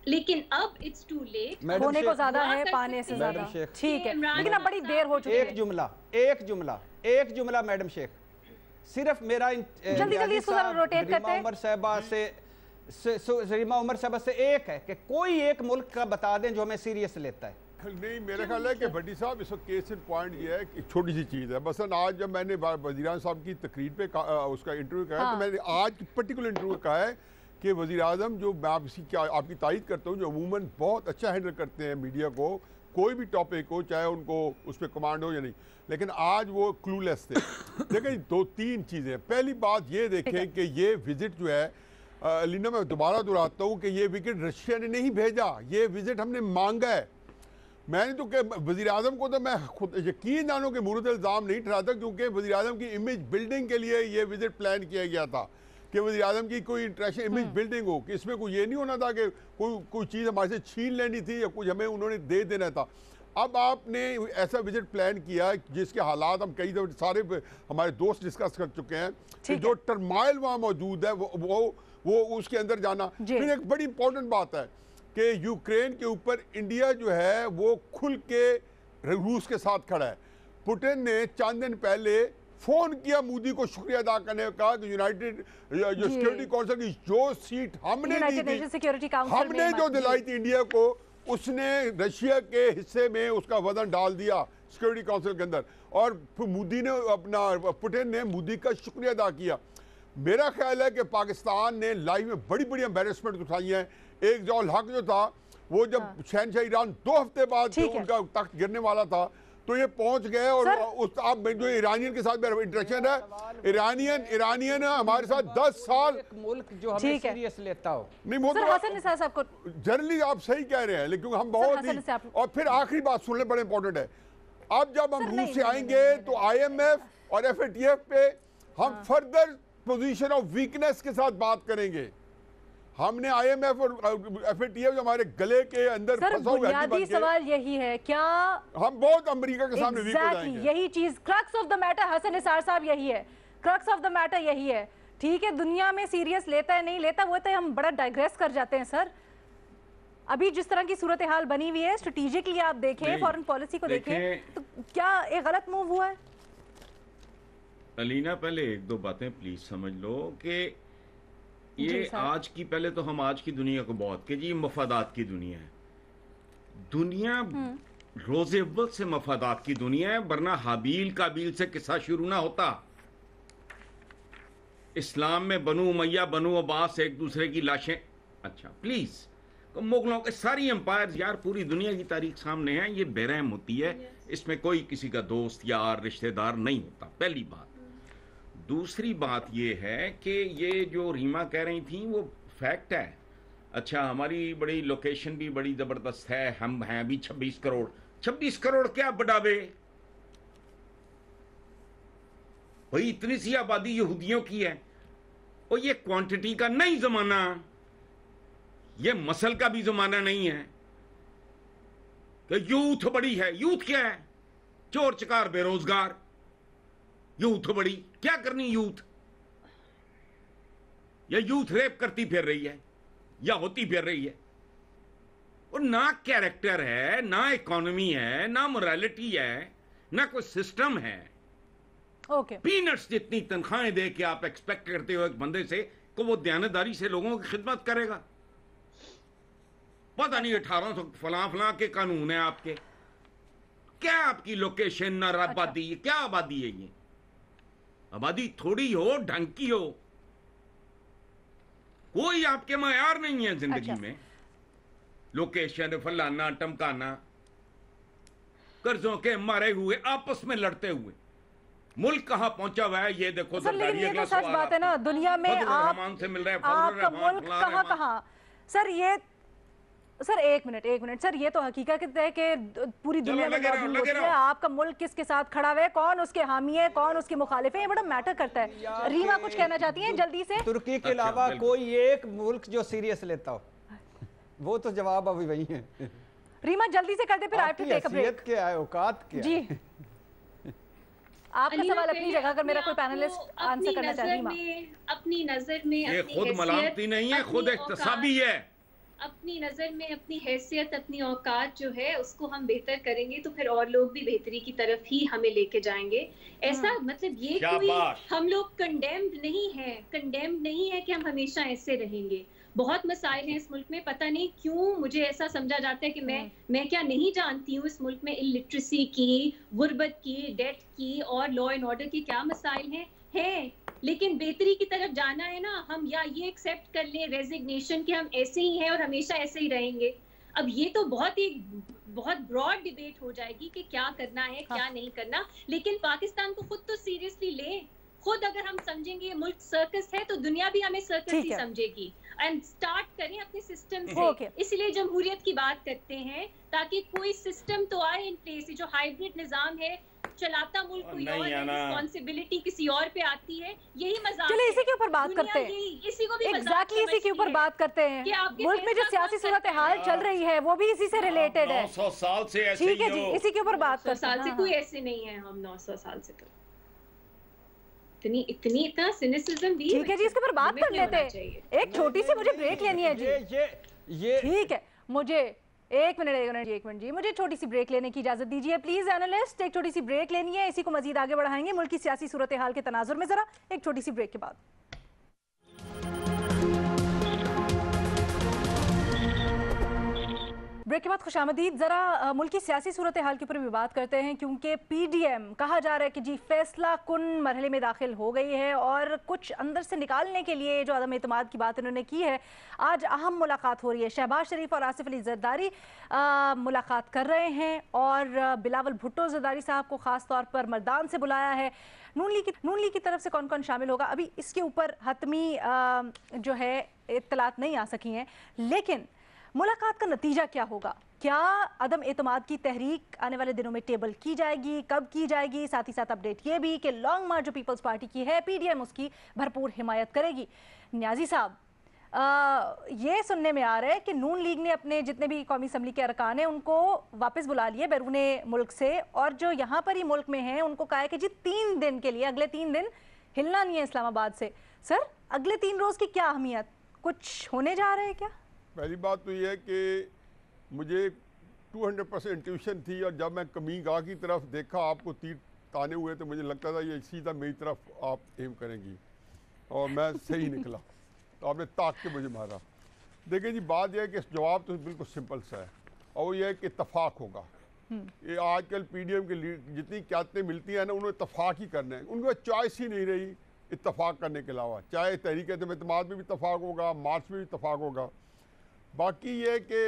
लेकिन अब इट्स टू लेट, होने को ज्यादा है, पाने से ज्यादा। ठीक है, लेकिन अब बड़ी देर हो चुकी है। एक जुमला मैडम शेख, सिर्फ मेरा जल्दी इसको जरा रोटेट करते हैं। उमर साहबा से रीमा उमर साहब से एक है कि कोई एक मुल्क का बता दें जो हमें सीरियस लेता है। नहीं, मेरा ख्याल है कि भट्टी साहब इसका केस इन पॉइंट ये है कि छोटी सी चीज़ है। मसलन आज जब मैंने वज़ीर आज़म साहब की तकरीर पे उसका इंटरव्यू कहा है, तो मैंने आज पर्टिकुलर इंटरव्यू कहा है कि वज़ीर आज़म, जो मैं आपकी तारीफ करता हूँ, जो अमूमन बहुत अच्छा हैंडल करते हैं मीडिया को, कोई भी टॉपिक हो, चाहे उनको उस पर कमांड हो या नहीं, लेकिन आज वो क्लूलेस थे। देखें, 2-3 चीज़ें। पहली बात ये देखें कि ये विजिट जो है, लीना, मैं दोबारा दोहराता हूँ कि ये विकेट रशिया ने नहीं भेजा, ये विजिट हमने मांगा है। मैंने तो वज़ीर आज़म को तो मैं खुद यकीन जानो कि मुर्द इल्ज़ाम नहीं ठहराता, क्योंकि वज़ीर आज़म की इमेज बिल्डिंग के लिए ये विजिट प्लान किया गया था कि वज़ीर आज़म की कोई इंटरेक्शन इमेज बिल्डिंग हो, कि इसमें कोई ये नहीं होना था कि कोई चीज़ हमारे से छीन लेनी थी या कुछ हमें उन्होंने दे देना था। अब आपने ऐसा विजिट प्लान किया जिसके हालात हम कई दफ़े सारे हमारे दोस्त डिस्कस कर चुके हैं कि जो टर्माइल वहाँ मौजूद है वो उसके अंदर जाना। फिर एक बड़ी इंपॉर्टेंट बात है कि यूक्रेन के ऊपर इंडिया जो है वो खुल के रूस के साथ खड़ा है। पुतिन ने चंद दिन पहले फ़ोन किया मोदी को शुक्रिया अदा करने का कि यूनाइटेड जो सिक्योरिटी काउंसिल की जो सीट हमने दी थी, हमने जो दिलाई थी इंडिया को, उसने रशिया के हिस्से में उसका वजन डाल दिया सिक्योरिटी काउंसिल के अंदर, और फिर मोदी ने पुतिन ने मोदी का शुक्रिया अदा किया। मेरा ख्याल है कि पाकिस्तान ने लाइफ में बड़ी बड़ी एम्बेरसमेंट उठाई हैं। एक जॉल हक जो था वो जब शहनशाह ईरान 2 हफ्ते बाद उनका तख्त गिरने वाला था तो ये पहुंच गए। और उस आप जो ईरानियन के साथ मेरा इंटरेक्शन है, ईरानियन हमारे साथ 10 साल मुल्क जो हमें सीरियस लेता हो। नहीं वो तो जनरली आप सही कह रहे हैं, लेकिन हम बहुत ही। और फिर आखिरी बात सुनने बड़े इंपॉर्टेंट है, अब जब हम रूस से आएंगे तो IMF और FATF पे हम फर्दर पोजीशन ऑफ वीकनेस के साथ बात करेंगे। हमने IMF और FATF जो हमारे गले के अंदर फंसा हुआ है, बुनियादी सवाल यही है, क्या हम बहुत अमेरिका के सामने वीक हो जाएंगे? यही चीज crux of the matter Hasan Nisar साहब यही है, क्रक्स ऑफ द मैटर यही है। ठीक है, दुनिया में सीरियस लेता है नहीं लेता वो तो हम बड़ा डाइग्रेस कर जाते हैं सर। अभी जिस तरह की सूरत हाल बनी हुई है, स्ट्रेटेजिकली आप देखें, फॉरेन पॉलिसी को देखें, तो क्या एक गलत मूव हुआ है? अलीना पहले 1-2 बातें प्लीज समझ लो कि ये आज की, पहले तो हम आज की दुनिया को बहुत कि जी मफादात की दुनिया है। दुनिया रोज़े अव्वल से मफादात की दुनिया है, वरना हाबील काबील से किस्सा शुरू ना होता। इस्लाम में बनु उमैया बनु अब्बास एक दूसरे की लाशें, अच्छा प्लीज, तो मुगलों के सारी एम्पायर यार, पूरी दुनिया की तारीख सामने है, ये बेरहम होती है, इसमें कोई किसी का दोस्त यार रिश्तेदार नहीं होता, पहली बात। दूसरी बात ये है कि ये जो रीमा कह रही थी वो फैक्ट है। अच्छा, हमारी बड़ी लोकेशन भी बड़ी ज़बरदस्त है, हम हैं अभी 26 करोड़। 26 करोड़ क्या बढ़ावे भाई, इतनी सी आबादी यहूदियों की है। और ये क्वांटिटी का नहीं ज़माना, ये मसल का भी ज़माना नहीं है कि यूथ बड़ी है। यूथ क्या है? चोर चकार बेरोजगार। यूथ बड़ी क्या करनी यूथ? या यूथ रेप करती फिर रही है या होती फिर रही है। और ना कैरेक्टर है, ना इकोनॉमी है, ना मोरालिटी है, ना कोई सिस्टम है। पीनट्स जितनी तनख्वाहें दे के आप एक्सपेक्ट करते हो एक बंदे से को वो दयानतदारी से लोगों की खिदमत करेगा? पता नहीं 1800 फलां फलां के कानून है आपके। क्या आपकी लोकेशन ना आबादी है? क्या आबादी है ये? आबादी थोड़ी हो, ढंग की हो, कोई आपके मयार नहीं है जिंदगी में। लोकेशन फलाना टमकाना, कर्जों के मारे हुए, आपस में लड़ते हुए मुल्क कहां पहुंचा हुआ है ये देखो। सर लेकिन ये तो सच बात है ना, दुनिया में आप से मिल रहा है आपका मुल्क कहां कहां। सर ये सर एक मिनट सर, ये तो हकीकत है कि पूरी दुनिया में लॉबिंग होती है। आपका मुल्क किसके साथ खड़ा है, कौन उसके हामी है, कौन उसके मुखालिफ है, ये बड़ा मैटर करता है। रीमा कुछ कहना चाहती हैं जल्दी से? तुर्की के अलावा कोई एक मुल्क जो सीरियस लेता हो, वो तो जवाब अभी वही है। रीमा जल्दी से कर दे, फिर I have to take a break. क्या है, औकात क्या जी आपका सवाल अपनी जगह, अगर मेरा कोई पैनलिस्ट आंसर करना चाहे। रीमा अपनी नजर में ये खुद मलामती नहीं है, खुद इख्तिसाबी है। अपनी नजर में अपनी हैसियत, अपनी औकात जो है उसको हम बेहतर करेंगे तो फिर और लोग भी बेहतरी की तरफ ही हमें लेके जाएंगे। ऐसा मतलब ये कोई हम लोग कंडेम्ड नहीं है कि हम हमेशा ऐसे रहेंगे। बहुत मसाइल हैं इस मुल्क में, पता नहीं क्यों मुझे ऐसा समझा जाता है कि मैं क्या नहीं जानती हूँ इस मुल्क में इलिटरेसी की, गुर्बत की, डेट की और लॉ एंड ऑर्डर की क्या मसाइल हैं। लेकिन बेहतरी की तरफ जाना है ना, हम या ये एक्सेप्ट कर लें रेजिग्नेशन कि हम ऐसे ही हैं और हमेशा ऐसे ही रहेंगे। अब ये तो बहुत ब्रॉड डिबेट हो जाएगी कि क्या करना है क्या नहीं करना। लेकिन पाकिस्तान को खुद तो सीरियसली ले। खुद अगर हम समझेंगे ये मुल्क सर्कस है तो दुनिया भी हमें सर्कस ही समझेगी। एंड स्टार्ट करें अपने सिस्टम से। इसलिए जमहूरियत की बात करते हैं ताकि कोई सिस्टम तो आए इन प्लेस। जो हाइब्रिड निजाम है, चलाता मुल्क कोई और है, रिस्पांसिबिलिटी किसी और पे आती है, यही मजाक। चलिए इसी के ऊपर बात करते हैं, इसी को भी एग्जैक्टली इसी के ऊपर बात करते हैं। मुल्क में जो सियासी सूरत हाल चल रही है वो भी इसी से रिलेटेड है। 900 साल से ऐसे ठीक है जी, इसी के ऊपर बात करते हैं। 900 साल से कोई ऐसे नहीं है, हम 900 साल से इतना सिनिसिज्म भी। ठीक है जी, इसके ऊपर बात कर लेते हैं। एक छोटी सी मुझे ब्रेक लेनी है जी। ये ठीक है, मुझे एक मिनट जी, मुझे छोटी सी ब्रेक लेने की इजाजत दीजिए प्लीज एनालिस्ट। एक छोटी सी ब्रेक लेनी है, इसी को मजीद आगे बढ़ाएंगे मुल्क की सियासी सूरत हाल के तनाजुर में। जरा एक छोटी सी ब्रेक के बाद ब्रेक के बाद खुशामदीद। ज़रा मुल्क की सियासी सूरत हाल के ऊपर भी बात करते हैं, क्योंकि PDM कहा जा रहा है कि जी फैसला कुन मरहले में दाखिल हो गई है और कुछ अंदर से निकालने के लिए जो अदम एतमाद की बात इन्होंने की है, आज अहम मुलाकात हो रही है। शहबाज शरीफ और आसिफ अली जरदारी मुलाकात कर रहे हैं और बिलावल भुट्टो जरदारी साहब को ख़ास तौर पर मर्दान से बुलाया है। नून लीग की तरफ से कौन कौन शामिल होगा अभी इसके ऊपर हतमी जो है इत्तलात नहीं आ सकी हैं, लेकिन मुलाकात का नतीजा क्या होगा? क्या अदम एतमाद की तहरीक आने वाले दिनों में टेबल की जाएगी, कब की जाएगी? साथ ही साथ अपडेट ये भी कि लॉन्ग मार्च जो पीपल्स पार्टी की है, PDM उसकी भरपूर हिमायत करेगी। न्याजी साहब, ये सुनने में आ रहा है कि नून लीग ने अपने जितने भी कौमी असम्बली के अरकान हैं उनको वापस बुला लिए बैरूने मुल्क से, और जो यहाँ पर ही मुल्क में हैं उनको कहा है कि जी 3 दिन के लिए, अगले 3 दिन हिलना नहीं है इस्लामाबाद से। सर, अगले 3 रोज़ की क्या अहमियत, कुछ होने जा रहे हैं क्या? पहली बात तो ये है कि मुझे 200% इंट्यूशन थी, और जब मैं कमी गाह की तरफ देखा, आपको तीर ताने हुए, तो मुझे लगता था ये सीधा मेरी तरफ आप एम करेंगी, और मैं सही निकला। तो आपने ताक के मुझे मारा। देखिए जी, बात यह है कि जवाब तो बिल्कुल सिंपल सा है, और वो ये है कि इत्तफाक होगा। ये आजकल PDM के जितनी क्यादतें मिलती हैं ना, उन्होंने इत्तफाक ही करना है, उनके पास चॉइस ही नहीं रही इत्तफाक करने के अलावा। चाहे तहरीक एतमाद में भी इत्तफाक होगा, मार्च में भी इत्तफाक होगा। बाकी ये कि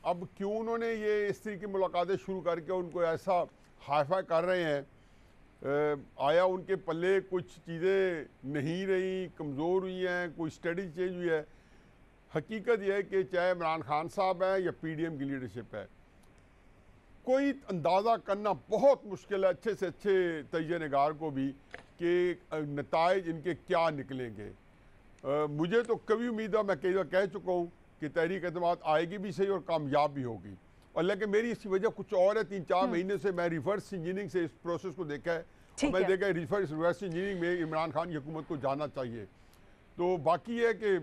अब क्यों उन्होंने ये इस तरह की मुलाकातें शुरू करके उनको ऐसा हाईफाई कर रहे हैं, आया उनके पल्ले कुछ चीज़ें नहीं रही, कमज़ोर हुई हैं, कोई स्ट्रेटजी चेंज हुई है? हकीकत यह है कि चाहे इमरान खान साहब है या PDM की लीडरशिप है, कोई अंदाज़ा करना बहुत मुश्किल है अच्छे से अच्छे तजज़िया निगार को भी कि नताइज इनके क्या निकलेंगे। मुझे तो कभी उम्मीद है, मैं कई बार कह चुका हूँ कि तहरीक एतमाद आएगी भी सही और कामयाब भी होगी, और लेकिन मेरी इसकी वजह कुछ और है। 3-4 महीने से मैं रिवर्स इंजीनियरिंग से इस प्रोसेस को देखा है, और मैं देखा है रिवर्स इंजीनियरिंग में इमरान खान की हुकूमत को जाना चाहिए। तो बाकी है कि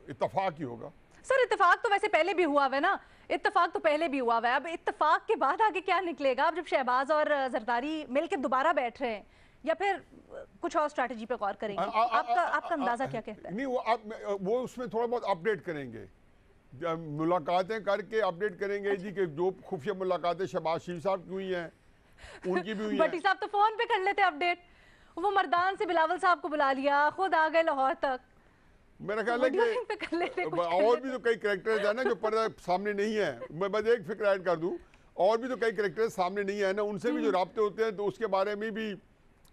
इत्तफाक ही होगा। सर, इत्तेफाक तो वैसे पहले भी हुआ है ना, इत्तेफाक तो पहले भी हुआ है। अब इत्तेफाक के बाद आगे क्या निकलेगा? अब जब शहबाज और जरदारी मिलकर दोबारा बैठ रहे हैं, या फिर कुछ और स्ट्रैटेजी पे गौर करेंगे? आपका अंदाजा क्या कहता है? नहीं, वो उसमें थोड़ा बहुत अपडेट करेंगे, मुलाकातें करके अपडेट करेंगे जी कि जो खुफिया मुलाकातें शहबाज शरीफ साहब की हुई हैं उनकी भी हुई हैं। भट्टी साहब तो फोन पे कर लेते अपडेट, वो मर्दान से बिलावल साहब को बुला लिया, खुद आ गए लाहौर तक। मेरा ख्याल है कि और भी तो कई कैरेक्टर्स हैं ना जो पर्दा सामने नहीं है। मैं बस एक फिक्र ऐड कर दूं, और भी तो कई कैरेक्टर्स सामने नहीं है ना, उनसे भी जो राब्ते होते हैं, तो उसके बारे में भी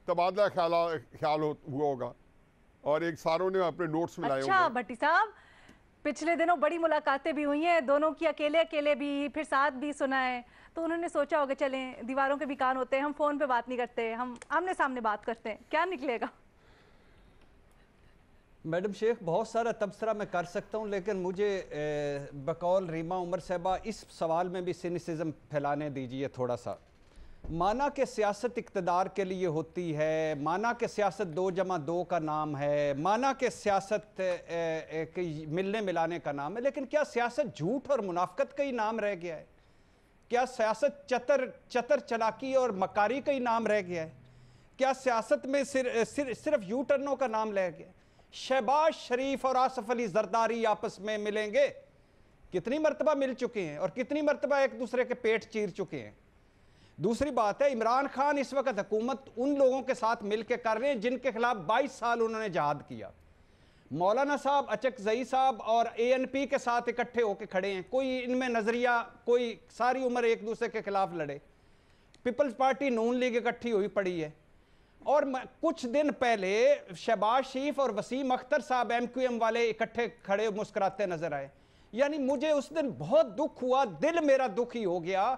तबादला ख्याल हुआ होगा, और एक सारों ने अपने नोट्स में लाए होंगे। अच्छा भट्टी साहब, पिछले दिनों बड़ी मुलाकातें भी हुई हैं, दोनों की अकेले अकेले भी, फिर साथ भी सुना है, तो उन्होंने सोचा होगा चलें, दीवारों के भी कान होते हैं, हम फ़ोन पे बात नहीं करते, हम आमने सामने बात करते हैं, क्या निकलेगा? मैडम शेख, बहुत सारा तबसरा मैं कर सकता हूँ, लेकिन मुझे बकौल रीमा उमर साहबा इस सवाल में भी सिनिसिज्म फैलाने दीजिए थोड़ा सा। माना कि सियासत इक़्तिदार के लिए होती है, माना कि सियासत 2+2 का नाम है, माना कि सियासत एक मिलने मिलाने का नाम है, लेकिन क्या सियासत झूठ और मुनाफकत का ही नाम रह गया है? क्या सियासत चतर चलाकी और मकारी का ही नाम रह गया है? क्या सियासत में सिर्फ यू टर्नों का नाम रह गया? शहबाज शरीफ और आसिफ अली जरदारी आपस में मिलेंगे, कितनी मरतबा मिल चुके हैं और कितनी मरतबा एक दूसरे के पेट चीर चुके हैं। दूसरी बात है, इमरान खान इस वक्त हुकूमत उन लोगों के साथ मिलकर कर रहे हैं जिनके खिलाफ 22 साल उन्होंने जहाद किया। मौलाना साहब, अचकजई साहब और ANP के साथ इकट्ठे होकर खड़े हैं, कोई इनमें नजरिया, कोई सारी उम्र एक दूसरे के खिलाफ लड़े। पीपल्स पार्टी नून लीग इकट्ठी हुई पड़ी है, और कुछ दिन पहले शहबाज शरीफ और वसीम अख्तर साहब MQM वाले इकट्ठे खड़े मुस्कुराते नजर आए। यानी मुझे उस दिन बहुत दुख हुआ, दिल मेरा दुखी हो गया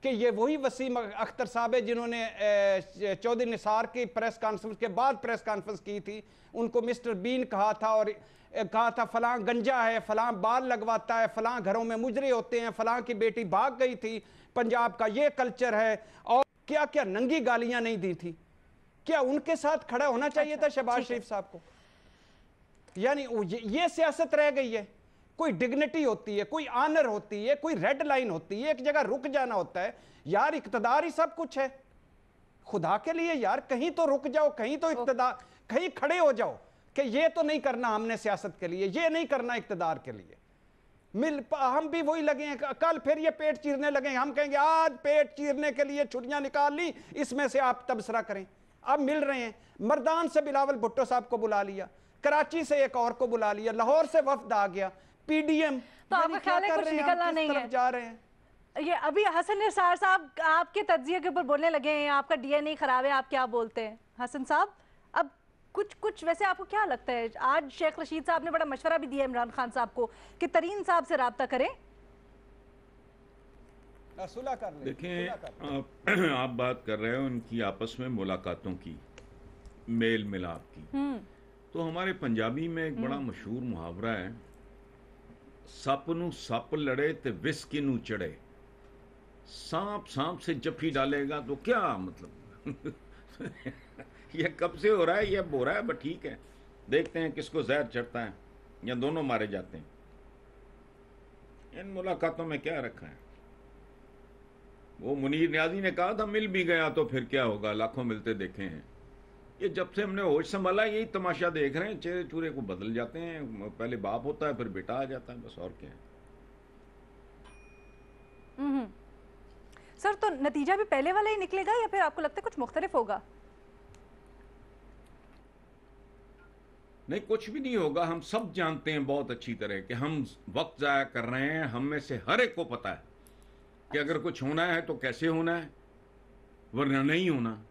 कि ये वही वसीम अख्तर साहब है जिन्होंने चौधरी निसार की प्रेस कॉन्फ्रेंस के बाद प्रेस कॉन्फ्रेंस की थी, उनको मिस्टर बीन कहा था, और कहा था फलां गंजा है, फलां बाल लगवाता है, फलां घरों में मुजरे होते हैं, फलां की बेटी भाग गई थी, पंजाब का ये कल्चर है, और क्या क्या नंगी गालियां नहीं दी थी। क्या उनके साथ खड़ा होना चाहिए था शहबाज शरीफ साहब को? यानी ये सियासत रह गई है। कोई डिग्निटी होती है, कोई ऑनर होती है, कोई रेड लाइन होती है, एक जगह रुक जाना होता है। यार इक्तदार ही सब कुछ है, खुदा के लिए यार कहीं तो रुक जाओ, कहीं तो इक्तदार, कहीं खड़े हो जाओ कि ये तो नहीं करना हमने सियासत के लिए, ये नहीं करना इक्तदार के लिए। हम भी वही लगे हैं, कल फिर ये पेट चीरने लगे हैं। हम कहेंगे आज पेट चीरने के लिए छुट्टियां निकाल ली, इसमें से आप तबसरा करें। अब मिल रहे हैं, मर्दान से बिलावल भुट्टो साहब को बुला लिया, कराची से एक और को बुला लिया, लाहौर से वफ्द आ गया, पीडीएम। तो आपका ख्याल है कुछ निकलना नहीं है? जा रहे हैं ये अभी हसन निसार साहब आपके तज्जिए के ऊपर बोलने लगे हैं आपका डीएनए खराब है, आप क्या बोलते हैं हसन साहब? अब कुछ वैसे आपको क्या लगता है, आज शेख रशीद साहब ने बड़ा मशवरा भी दिया इमरान खान साहब को कि तरीन साहब से राब्ता करें, सुलह कर लें। देखें आप बात कर रहे हो उनकी आपस में मुलाकातों की, मेल मिलाप की, तो हमारे पंजाबी में एक बड़ा मशहूर मुहावरा है, सप नू सप लड़े ते विस्की नू चढ़े। सांप सांप से जफी डालेगा तो क्या मतलब ये कब से हो रहा है, ये अब हो रहा है, बट ठीक है, देखते हैं किसको जहर चढ़ता है या दोनों मारे जाते हैं। इन मुलाकातों में क्या रखा है? वो मुनीर न्याजी ने कहा था मिल भी गया तो फिर क्या होगा, लाखों मिलते देखे हैं। ये जब से हमने होश संभाला यही तमाशा देख रहे हैं, चेहरे चूरे को बदल जाते हैं, पहले बाप होता है फिर बेटा आ जाता है, बस और क्या है। सर तो नतीजा भी पहले वाला ही निकलेगा या फिर आपको लगता है कुछ मुख्तलिफ होगा? नहीं, कुछ भी नहीं होगा। हम सब जानते हैं बहुत अच्छी तरह कि हम वक्त जाया कर रहे हैं। हम में से हर एक को पता है कि अगर कुछ होना है तो कैसे होना है, वरना नहीं होना।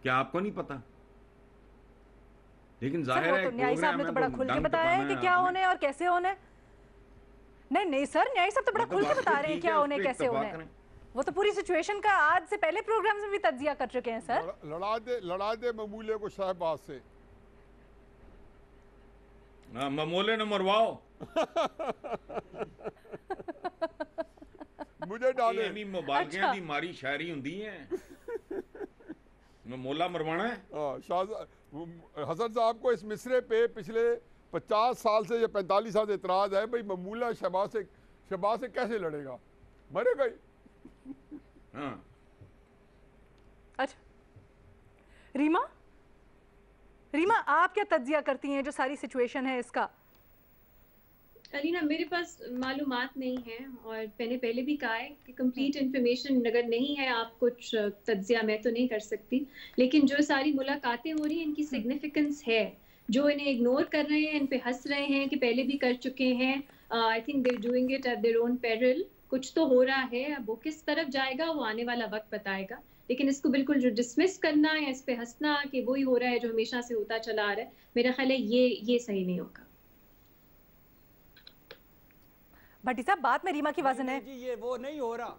क्या आपको नहीं पता? लेकिन जाहिर है तो न्याय साहब ने तो बड़ा खुल के बताया है कि क्या होना है और कैसे होना है। नहीं सर, न्याय साहब तो बड़ा खुल के बता रहे हैं क्या होना है कैसे होना है। वो तो पूरी सिचुएशन का आज से पहले प्रोग्राम में भी तज्जिया कर चुके हैं सर। लड़ा दे ममूले को शहबाज से। ममूले ने मरवाओ मुझे डाले मुबारकियां दी मारी शायरी हुंदी है, ममूला मरवाना है। हसन साहब को इस मिसरे पे पिछले 50 साल से या 45 साल से इतराज है, भाई ममूला शहबाज से कैसे लड़ेगा, मरेगा ही। हाँ। अच्छा रीमा आप क्या तज्जिया करती हैं जो सारी सिचुएशन है इसका? अलीना, मेरे पास मालूमात नहीं है और मैंने पहले भी कहा है कि कंप्लीट इन्फॉर्मेशन अगर नहीं है आप कुछ तज्जिया मैं तो नहीं कर सकती, लेकिन जो सारी मुलाकातें हो रही हैं इनकी सिग्निफिकेंस है। जो इन्हें इग्नोर कर रहे हैं, इन पे हंस रहे हैं कि पहले भी कर चुके हैं, I think they doing it at their own peril. कुछ तो हो रहा है, अब वो किस तरफ जाएगा वो आने वाला वक्त बताएगा, लेकिन इसको बिल्कुल जो डिसमिस करना या इस पे हंसना कि वही हो रहा है जो हमेशा से होता चला आ रहा है, मेरा ख्याल है ये सही नहीं होगा। भट्टी साहब बात में रीमा की वजन है जी, ये वो नहीं हो रहा।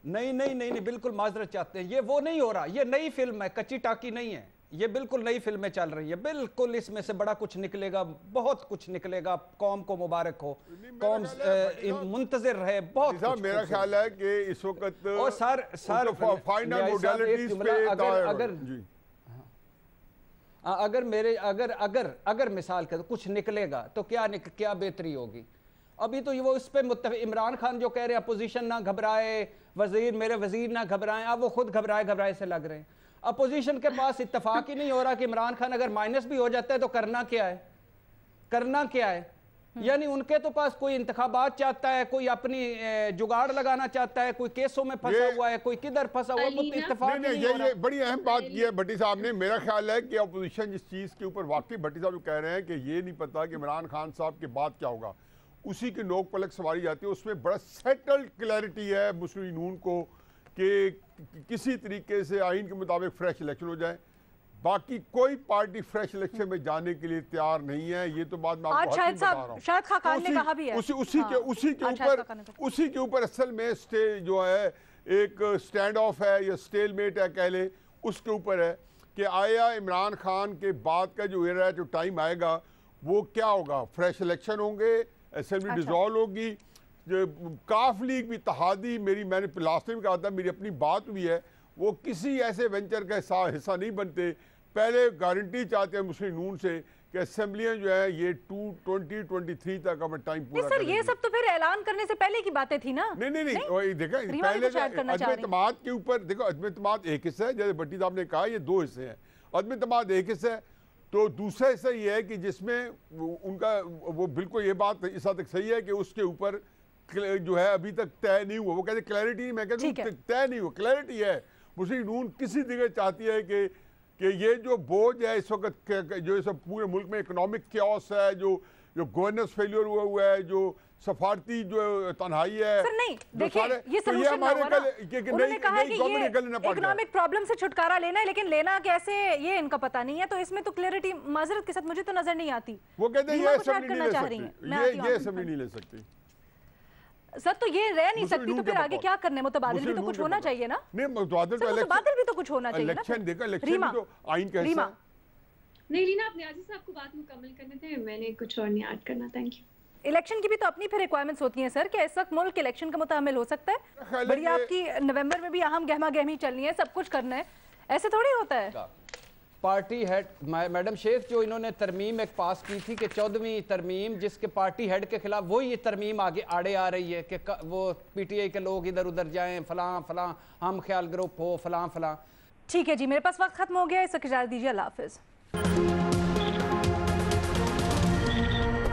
नहीं, बिल्कुल माजरत चाहते हैं, ये वो नहीं हो रहा। ये नई फिल्म है, कच्ची टाकी नहीं है, ये बिल्कुल नई फिल्में चल रही है। बिल्कुल इसमें से बड़ा कुछ निकलेगा, बहुत कुछ निकलेगा। कौम को मुबारक हो, कौम मुंतजिर रहे, बहुत कुछ। मेरा ख्याल है कि इस वक्त और सर फाइनल मोडालिटीज पे अगर मिसाल के कुछ निकलेगा तो क्या बेहतरी होगी। अभी तो वो इस पे इमरान खान जो कह रहे हैं अपोजिशन ना घबराए, मेरे वजीर ना घबराएं, अब वो खुद घबराए से लग रहे हैं। अपोजिशन के पास इत्तेफाक ही नहीं हो रहा कि इमरान खान अगर माइनस भी हो जाता है तो करना क्या है। यानी उनके तो पास कोई इंतखाबात चाहता है, कोई अपनी जुगाड़ लगाना चाहता है, कोई केसों में फंसा हुआ है, कोई किधर फंसा हुआ है, इत्तेफाक नहीं हो रहा। ये बड़ी अहम बात की है भट्टी साहब ने। मेरा ख्याल है कि अपोजिशन जिस चीज़ के ऊपर वाकई भट्टी साहब कह रहे हैं कि ये नहीं पता कि इमरान खान साहब के बाद क्या होगा, उसी की नोक पलक सवारी जाती है। उसमें बड़ा सेटल्ड क्लैरिटी है मुस्लिम नून को कि किसी तरीके से आइन के मुताबिक फ्रेश इलेक्शन हो जाए। बाकी कोई पार्टी फ्रेश इलेक्शन में जाने के लिए तैयार नहीं है। ये तो बात मैं आपको बता रहा हूं। शायद खाकान ने कहा भी है। उसी के ऊपर असल में जो है एक स्टैंड ऑफ है या स्टेलमेट है कह ले, उसके ऊपर है कि आया इमरान खान के बाद का जो एरा है, जो टाइम आएगा, वो क्या होगा। फ्रेश इलेक्शन होंगे, असेंबली डिसॉल्व होगी, काफ लीग भी इत्तेहादी, मैंने लास्ट टाइम कहा था, मेरी अपनी बात भी है, वो किसी ऐसे वेंचर का हिस्सा नहीं बनते। पहले गारंटी चाहते हैं मुस्लिम नून से कि असेंबलियां जो है ये 2023 तक हमें टाइम पूरा सर ये सब तो फिर ऐलान करने से पहले की बातें थी ना। नहीं वही देखा, पहले अदम-ए-तमाद के ऊपर देखो, अदम-ए-तमाद एक हिस्सा है, जैसे भट्टी साहब ने कहा ये दो हिस्से हैं। अदम-ए-तमाद एक हिस्सा है, तो दूसरा हिस्सा ये है कि जिसमें उनका वो बिल्कुल ये बात इस हद तक सही है कि उसके ऊपर जो है अभी तक तय नहीं हुआ। वो कहते क्लैरिटी, मैं कहता हूँ तय नहीं हुआ, क्लैरिटी है। मुस्लिम नून किसी जगह चाहती है कि ये जो बोझ है इस वक्त, जो इस पूरे मुल्क में इकोनॉमिक क्योस है, जो गवर्नेंस फेलियर हुआ है, जो सफारती जो तन्हाई है, सर नहीं देखिए ये सलूशन ना हुआ ना। उन्होंने कहा है कि ये इकोनॉमिक प्रॉब्लम से छुटकारा लेना है, लेकिन लेना कैसे ये इनका पता नहीं है। तो इसमें तो क्लैरिटी माजरत के साथ मुझे तो नजर नहीं आती। वो कहते हैं ये असेंबली नहीं ले सकती सर, तो ये रह नहीं सकती, तो फिर आगे क्या करने? मुतबादिल भी तो कुछ होना चाहिए ना। नहीं, मुतबादिल भी तो कुछ होना चाहिए ना। इलेक्शन देखा, इलेक्शन भी तो आइन का हिस्सा। नहीं रीना, आप न्याजी साहब को बात मुकम्मल करने थे, मैंने कुछ और नहीं ऐड करना। Thank you. इलेक्शन की भी तो अपनी फिर रिक्वायरमेंट्स होती हैं सर। क्या इस वक्त मुल्क इलेक्शन का मुतामिल हो सकता है? बड़ी आपकी नवंबर में भी अहम गहमा गहमी चलनी है, सब कुछ करना है, ऐसे थोड़ी होता है। पार्टी हेड मैडम शेख जो इन्होंने तरमीम एक पास की थी कि 14वीं तरमीम, जिसके पार्टी हेड के खिलाफ वो ये तरमीम आगे आड़े आ रही है कि वो पीटीआई के लोग इधर उधर जाएं, फलां फलां हम ख्याल ग्रुप हो, फलां फलां। ठीक है जी, मेरे पास वक्त खत्म हो गया, इससे इजाज़त दीजिए, अल्लाह हाफिज़।